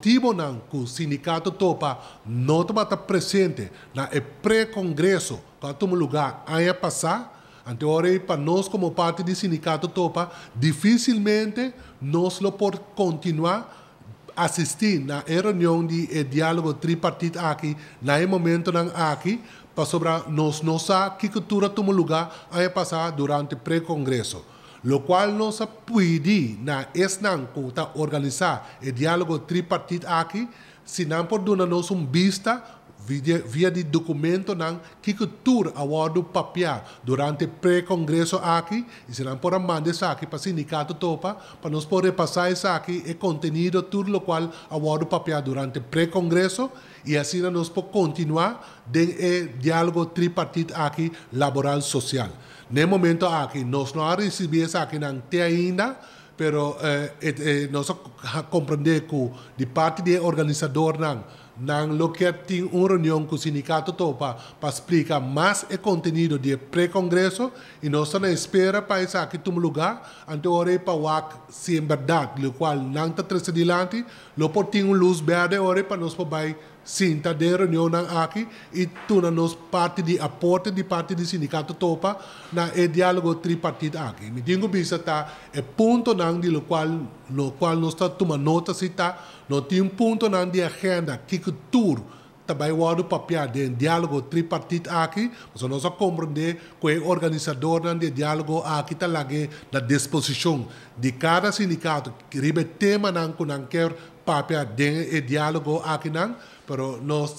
Tibonan que o sindicato topa não está presente na pré-congresso que toma lugar ano passado. Então, para nós como parte do sindicato topa, dificilmente nós lo por continuar assistir na reunião de diálogo tripartite aqui, na momento aqui, para sobre nós não sabe que cultura toma lugar ano passado durante o pré-congresso. Lo qual nós pedi na esnan que está organizar o diálogo tripartite aqui, se não por dar-nos vista via de documento nan que cultura award papel durante pré-congresso aqui e se não por mandar isso aqui para o sindicato topa para nós poder passar isso aqui e contenido tudo o qual award papel durante pré-congresso e assim nós podemos continuar o diálogo tripartite aqui laboral social. No momento aqui nós não recebemos isso aqui até ainda, pero nós compreendemos que de parte do organizador lo que tem uma reunião com o sindicato topa para explicar mais o conteúdo do pré-congresso e nós estamos espera para isso aqui tomar lugar ante hora para se em verdade o qual não está transcendente lo por ter uma luz verde hora para nós poder sinta de reunião aqui e tuna nos parte de aporte de parte do sindicato topa na diálogo tripartite aqui. Me digo bisa tá é ponto nang de lo qual nós está tomando nota se tá não tem ponto nang de agenda que tour também o papel de diálogo tripartite aqui, mas nós compreender que o organizador de diálogo aqui está lá na disposição de cada sindicato que ribe tema nang kunang quer papel de diálogo aqui nang, pero nós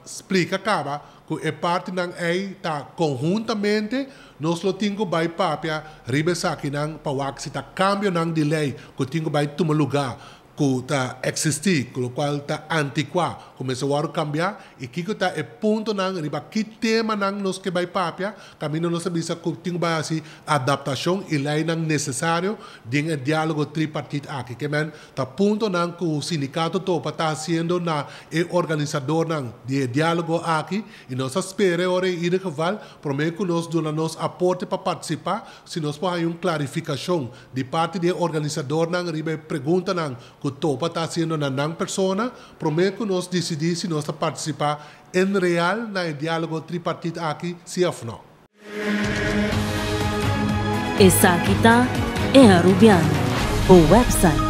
explica acaba que é parte nang aí tá conjuntamente nós lo tingo by papel ribe sa aqui nang para que se tá cambio nang de lei que tingo by tomar lugar que está existir, com o qual está antiquado, começou a cambiar, e que está é ponto não, riba que tema não nos que vai papia, caminho nós sabemos que tem vai assim adaptação e lá não necessário de diálogo tripartite aqui, que men tá ponto não que o sindicato topa está fazendo na organizador não de diálogo aqui e nós espera ora em que val, prometo que nós dona nos aporte para participar, se nós podemos uma clarificação de parte do organizador não riba pergunta não que topa está sendo na não persona, prometo que nós decidir se nós participar em real na diálogo tripartite aqui, se ou não. Essa aqui tá é a Rubiano, o website